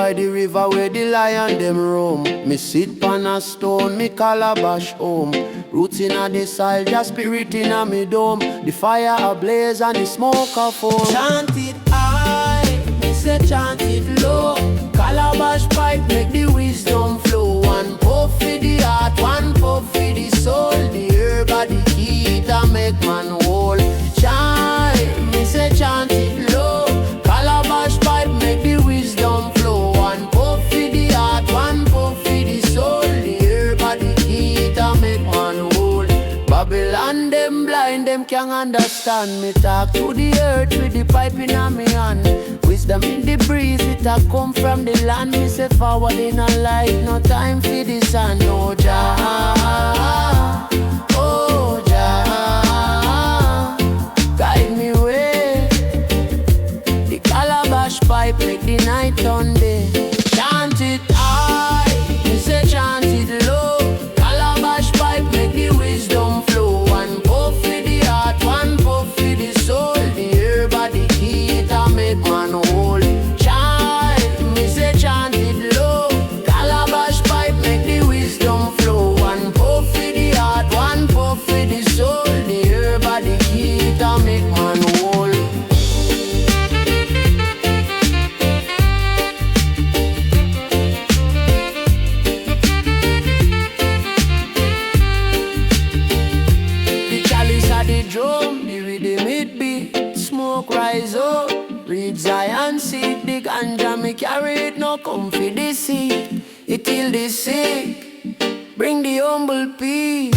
by the river where the lion them roam. Me sit pan a stone, me Calabash home. Roots in a the soil, just spirit in a me dome. The fire ablaze and the smoke a foam. Chant it high, me say chant it low. Calabash pipe make the wisdom flow. One puff for the heart, one puff for the soul. The herb and the heat a make man whole. Chant, me say chant it low. Calabash pipe make the wisdom flow. One puff for the heart, one puff for the soul. The herb and the heat a make man whole. Babylon them blind, them can't understand. Me talk to the earth with the pipe in a me hand. Wisdom in the breeze, it a come from the land. Me say forward in a light, no time for the sun. No Jah, oh Jah, guide me way. The Calabash pipe make the night turn day. Chant it high, me say chant it low. Calabash pipe make the wisdom flow. One puff for the heart, one puff for the soul. The herb and the heat a make man whole. Chant, me say chant it low. Calabash pipe make the wisdom flow. One puff for the heart, one puff for the soul. The herb and the heat a make man whole. The chalice of the drum, the rhythm it beat. Smoke rise up, read Zion seed. The ganja me carry it, no come for the seed. It heal the sick, bring the humble peace.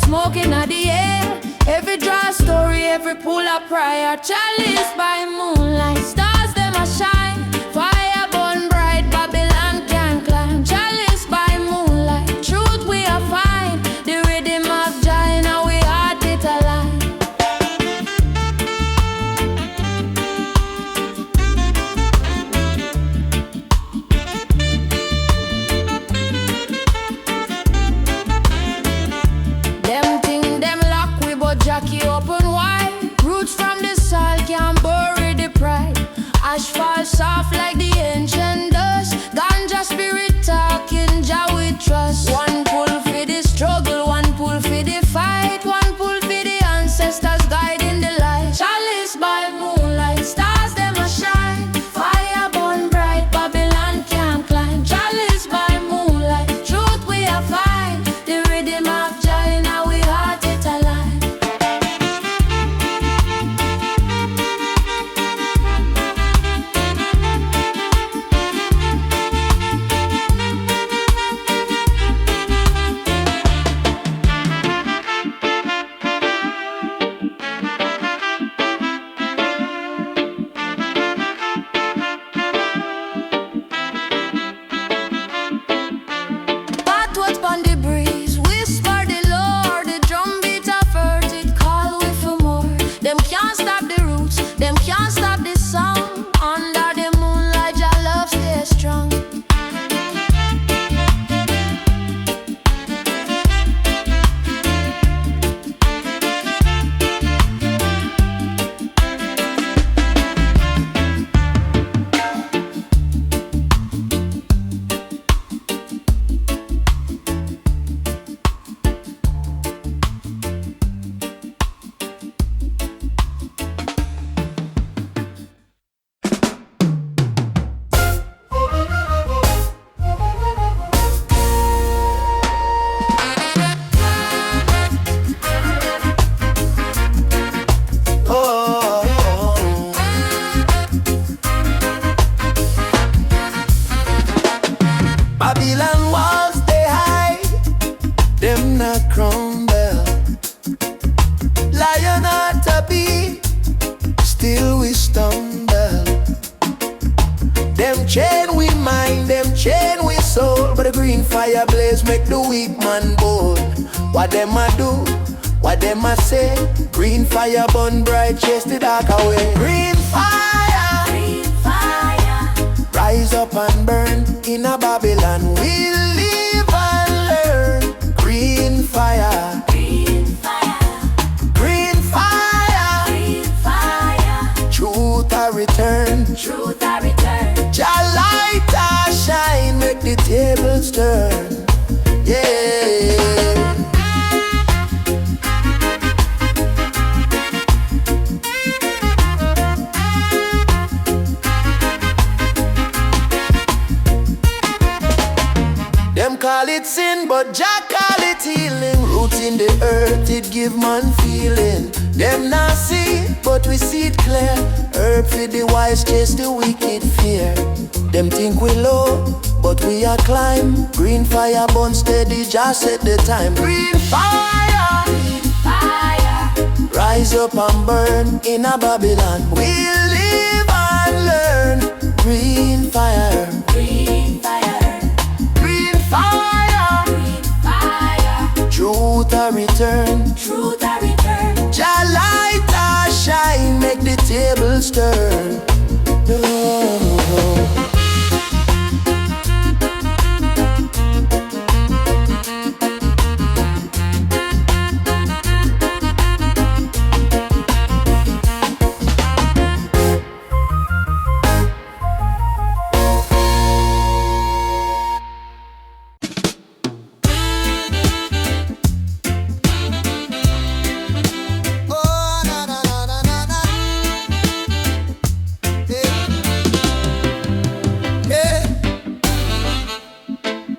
Smoking at the air. Every draw story, every pull up prayer. Chalice by moonlight, stars them a shine. Fire burn bright, Babylon can climb. Chalice by moonlight, truth we are find. The rhythm of Jah, now we heart it alive. Jackie open wide. Roots from the soil can't bury the pride. Ash fall soft like the ancient dust. Ganja spirit talking, Jah we trust. One pull for the struggle, one pull for the fight. One pull for the ancestors guiding the light. Chalice by moonlight, stars them a shine. Fire burn bright, Babylon can't climb. Chalice by moonlight, truth we are find. The rhythm of Jah, now we heart it alive. Them chain we mind, them chain we soul. But the green fire blaze make the weak man bold. What them a do? What them a say? Green fire burn bright, chase the dark away. Green fire, rise up and burn in a Babylon. We'll live and learn. Green fire, green fire, truth a return. Jah light a shine, make the tables turn. Yeah. Them call it sin, but Jah call it healing. Roots in the earth, it give man feeling. Them not see, but we see it clear. Herb for the wise, chase the wicked fear. Them think we low, but we are climb. Green fire burn steady, just set the time. Green fire, rise up and burn in a Babylon. We'll live and learn. Green fire, truth a return. Jah light a shine, make the tables turn.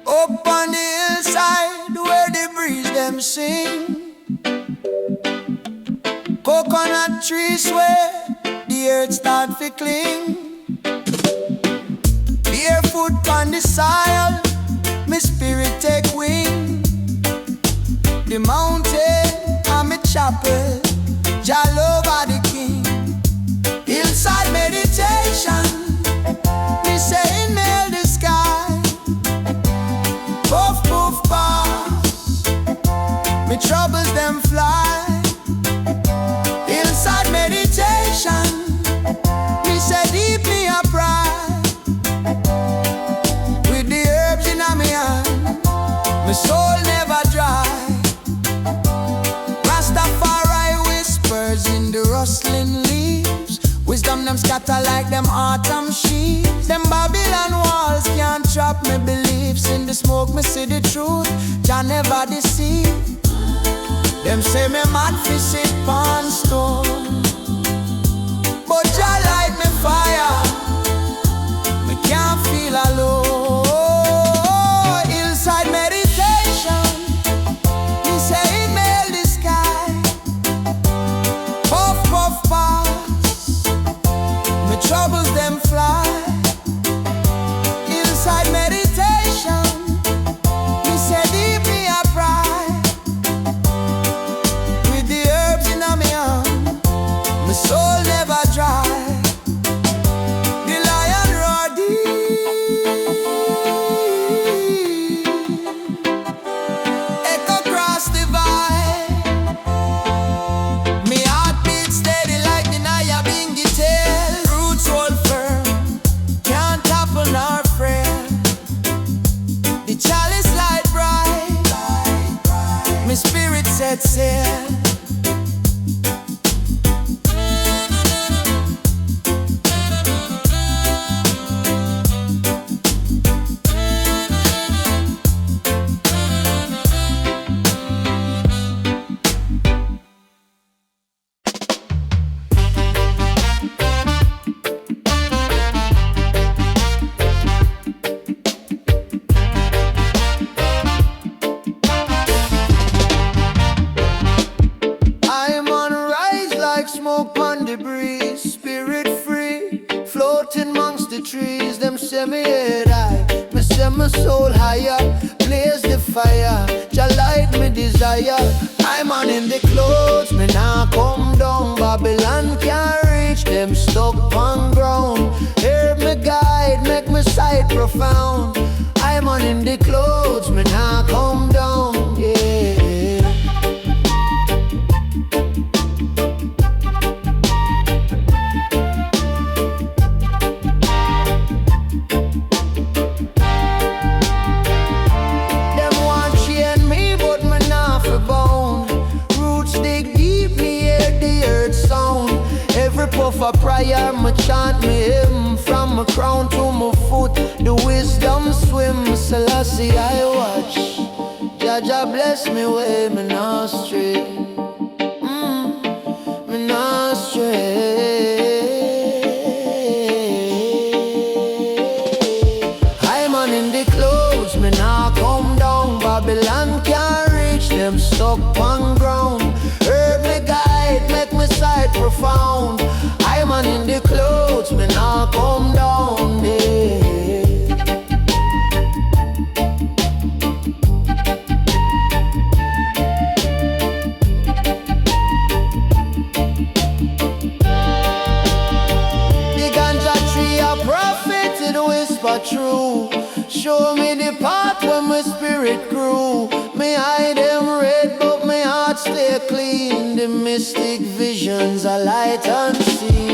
Up on the hillside where the breeze them sing, coconut trees where the earth start to cling. Barefoot on the soil, my spirit take wing. The mountain and my chapel, Jah love are the king. Hillside meditation, me say inhale the sky. Puff, puff, pass, me troubles them fly. Hillside meditation, me say deeply I pride. With the herbs in my hand, my soul never dry. Rastafari whispers in the rustling leaves. Wisdom them scatter like them autumn sheaves. Them Babylon walls can't trap me beliefs. In the smoke me see the truth, Jah never deceive. Them say me mad fi sit pon stone, but Jah light me fire, me can't feel alone. Hillside meditation, me say inhale the sky. Puff, puff, pass, me troubles them fly. Hillside meditation, me say deeply I pride. With the herbs in my hand, my soul never dry. The lion roar deep, echo cross the vine. Me heart beat steady like the Nyabinghi tail. Roots hold firm, can't topple nor frail. The chalice light bright, my spirit set sail. I'm on a rise like smoke on the breeze, spirit free, floating amongst the trees. Them say me head high, me say my soul higher, blaze the fire, Jah light me desire. I'm on in the clothes, me now come down. Babylon can't reach them, stuck on ground. Hear me guide, make profound. I'm on in the clothes, me nah come down, yeah. Them want chain me, but me nah for bound. Roots dig deep, me hear the earth sound. Every puff of prayer, me chant me hymn. From my crown to my foot, the wisdom swim. Selassie I watch, Jah bless me way, me not stray, me not stray. I'm on in the clothes, me nah come down. Babylon can't reach them, stuck on ground. Herb me guide, make me sight profound. I'm on in the clothes, me nah come down, yeah. True, show me the path where my spirit grew. Me eye them red, but my heart stay clean. The mystic visions are light unseen.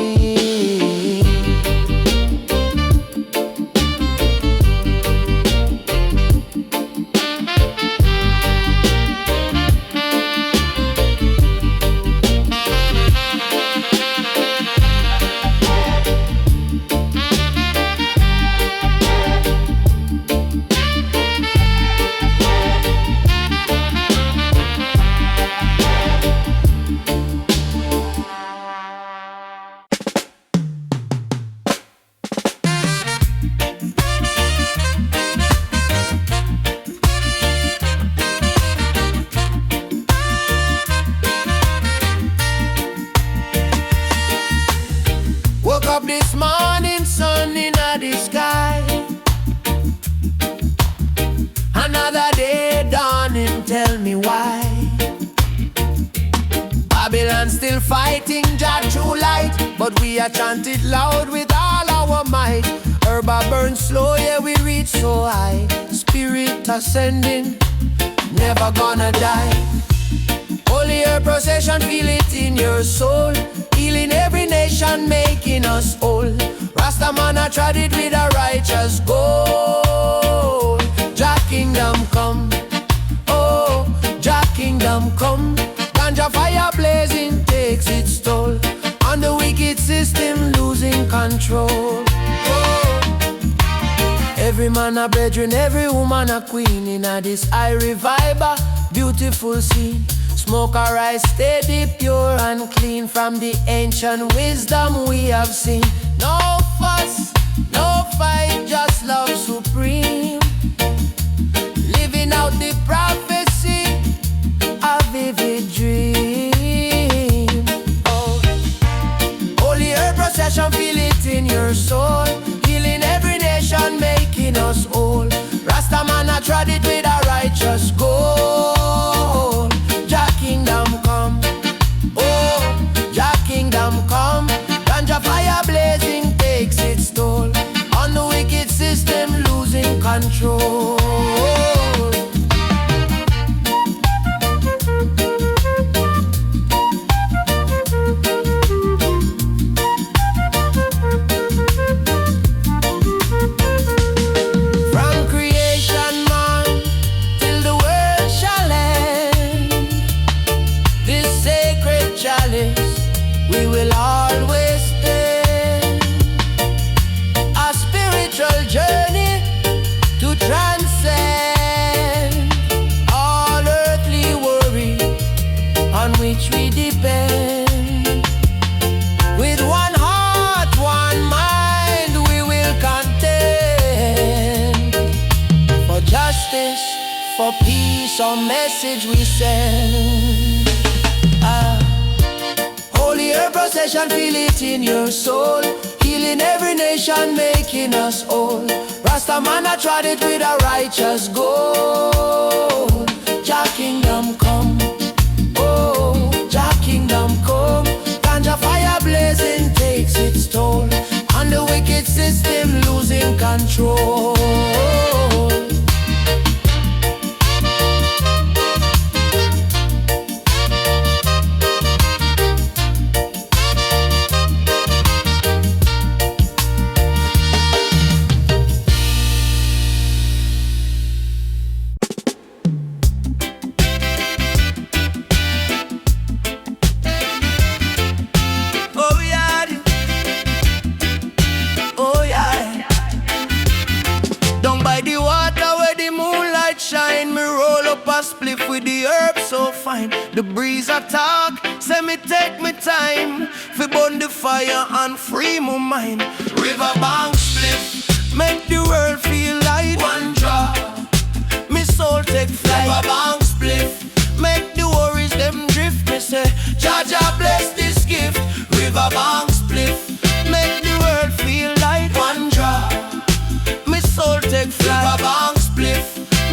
Up this morning, sun in the sky. Another day dawning, tell me why. Babylon still fighting Jah true light, but we are chanted loud with all our might. Herb burn slow, yeah we reach so high. Spirit ascending, never gonna die. Holy herb procession, feel it in your soul. Healing every nation, making us whole. Rastaman I tried it with a righteous goal. Jah Kingdom come, oh, Jah Kingdom come. Ganja fire blazing takes its toll on the wicked system losing control. Oh. Every man a brethren, every woman a queen in a this high revival, beautiful scene. Smoke a rise steady, pure and clean from the ancient wisdom we have seen. No fuss, no fight, just love supreme. Living out the prophecy, a vivid dream. Oh, holy herb procession, feel it in your soul. Healing every nation, making us whole. Rastaman I tried it with a righteous goal. Jah Kingdom come, oh, Jah Kingdom come. Ganja fire blazing takes its toll on the wicked system losing control. From creation man till the world shall end, this sacred chalice we will always spend. A spiritual journey to transcend all earthly worry on which we depend. With one heart, one mind, we will contend. For justice, for peace, our message we send. Holy herb procession, feel it in your soul. Healing every nation, making us whole. Rastaman I tried it with a righteous goal. Jah Kingdom come, oh, Jah Kingdom come. Ganja fire blazing takes its toll on the wicked system losing control. control. Spliff with the herb so fine. The breeze attack, say me take me time fi burn the fire and free my mind. Riverbank Spliff, make the world feel light. One drop, me soul take flight. Riverbank Spliff, make the worries them drift. Me say, Jah Jah bless this gift. Riverbank Spliff, make the world feel light. One drop, me soul take flight. Riverbank Spliff,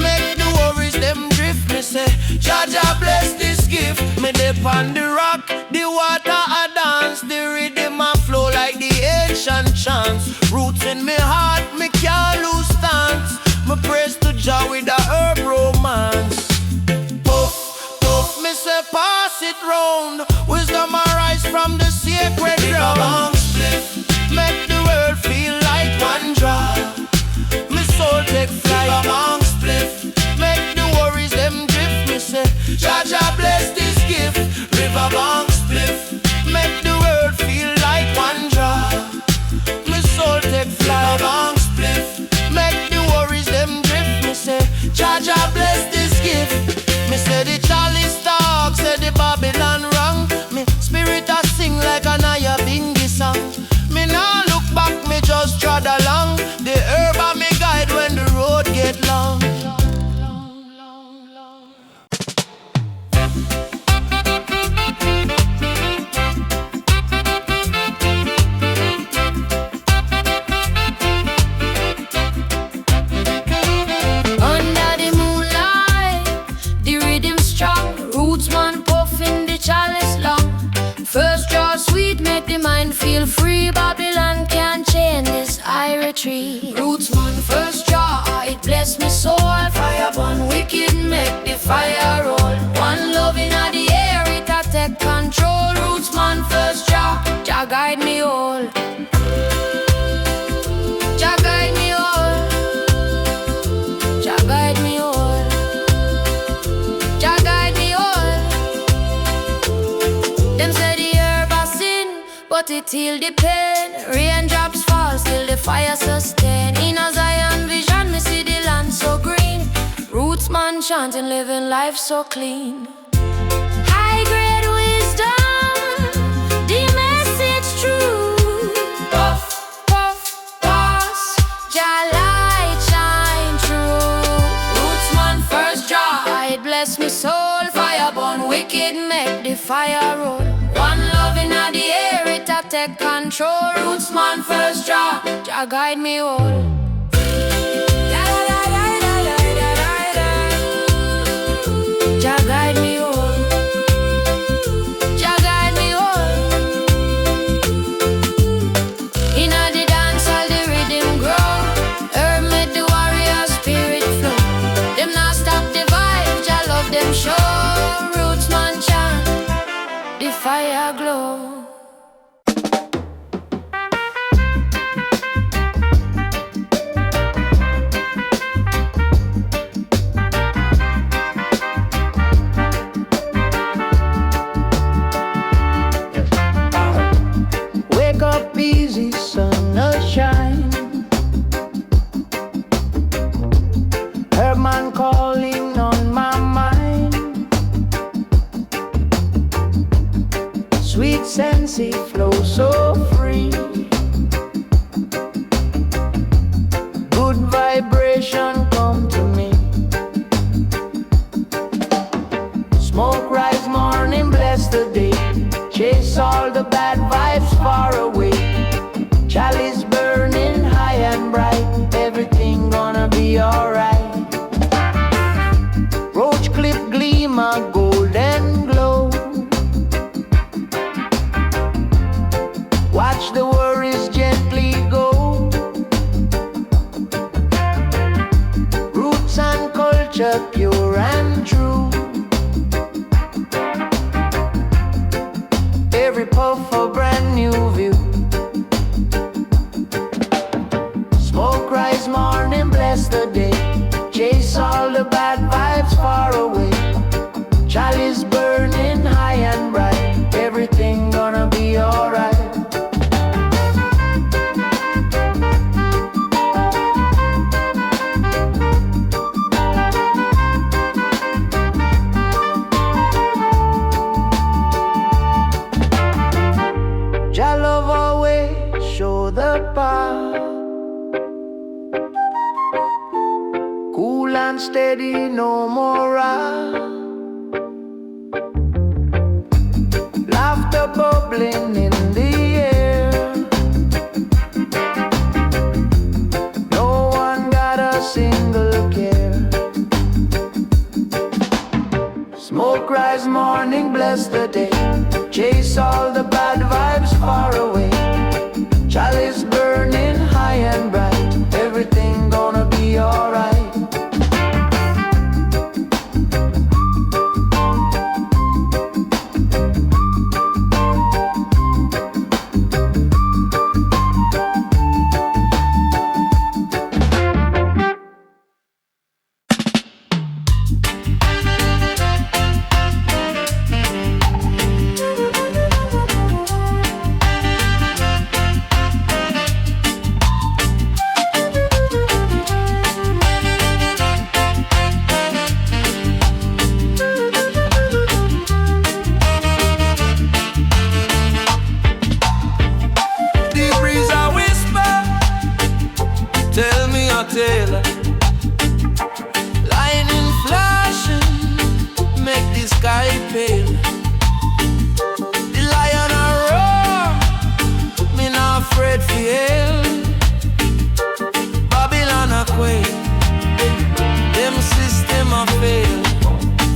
make the worries them drift. Me say, Jah Jah bless this gift. Me dip on the rock, the water a dance, the rhythm a flow like the ancient chants. Roots in me heart, me can't lose stance. Me praise to Jah with a herb romance. Puff, puff, me say pass it round. Wisdom arise from the sacred ground. Make the world feel like one drop. Me soul take flight. Among spliff, make the worries them drift. Me say, Jah Jah bless this gift. Riverbank Spliff, make the world feel like one drop. Me soul take flight. Among spliff, make the worries them drift. Me say, Jah Jah bless this gift. Me say the Chalice talk, say the Babylon wrong. Me spirit a sing like a Nyabinghi song. Me nah look back, me just trod along. The herb a me guide when the road get long. Under the moonlight, the rhythm strong. Rootsman puffing the chalice long. First draw sweet, make the mind feel free. Babylon can't chain this I retreat. Rootsman first draw, it bless me soul. Fire burn wicked, make the fire roll. One love in the air, it a take control. Rootsman first draw, Jah guide me all. Jah guide me all. Jah guide me all. Jah guide me all. Them say the herb a sin, but it heal the pain. Raindrops fall, still the fire sustain. In a Zion vision, me see the land so green. Rootsman chanting, living life so clean. High grade wisdom, the message true. Puff, puff, pass, Jah light shine through. Rootsman first draw, it bless me soul. Fire burn wicked, make the fire roll. One love in the air, it a take control. Rootsman first draw, Jah guide me all. Jah guide me all. Jah guide me all. Inna the dance, all the rhythm grow. Herb make the warrior spirit flow. Them not stop the vibe, Jah love them show. Rootsman chant, the fire glow. Wake up easy, sun will shine. Herman calling on my mind. Sweet sensei flow so free. Good vibration come to me. Smoke rise morning, bless the day. Chase all the bad vibes far away. Chalice burning high and bright. Everything gonna be alright. Roach clip gleam a golden glow. Watch the worries gently go. nature pure and true. Every puff a brand new view. Smoke rise morning, bless the day. Chase all the bad vibes far away. Chalice burning high and bright. Everything gonna be alright. Jah love always show the path. Cool and steady, no more wrath. Laughter bubbling in the air. No one got a single care. Smoke rise morning, bless the day. Chase all the bad vibes far away. Chalice burning high and bright. Everything gonna be alright. Lightning flashing, make the sky pale. The lion a roar, me not afraid for hell. Babylon a quake, them system a fail.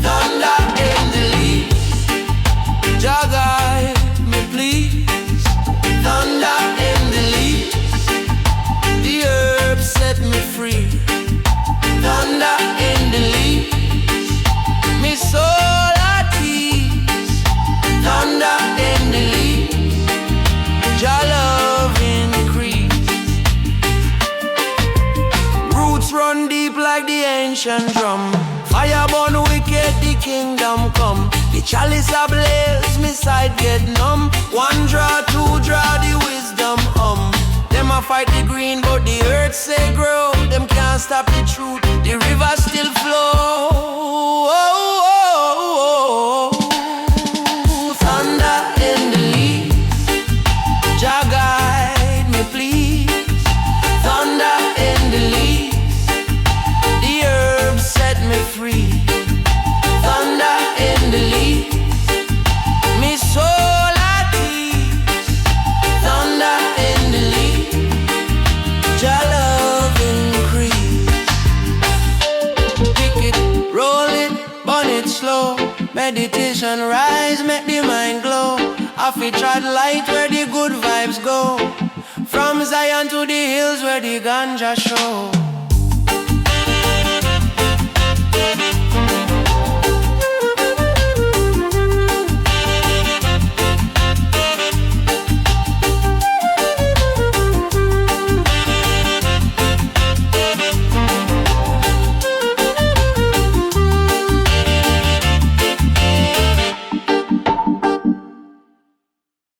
Thunder in the leaves, Jah guide me please. Thunder in the leaves, the herb set me free. Thunder in the leaves, me soul at ease. Thunder in the leaves, Jah love increase. Roots run deep like the ancient drum. Fire burn wicked, the kingdom come. The chalice ablaze, me side get numb. One draw, two draw, the wisdom Them a fight the green, but the earth say grow. Them can't stop the truth, the river still flow. Thunder in the leaves, Jah guide me please. Thunder in the leaves, the herb set me free. Thunder in the leaves, me soul at ease. Thunder in the leaves, Jah love increase. Pick it, roll it, burn it slow. Meditation rise, make the mind glow. I feel trod light where the good vibes go. From Zion to the hills where the ganja show.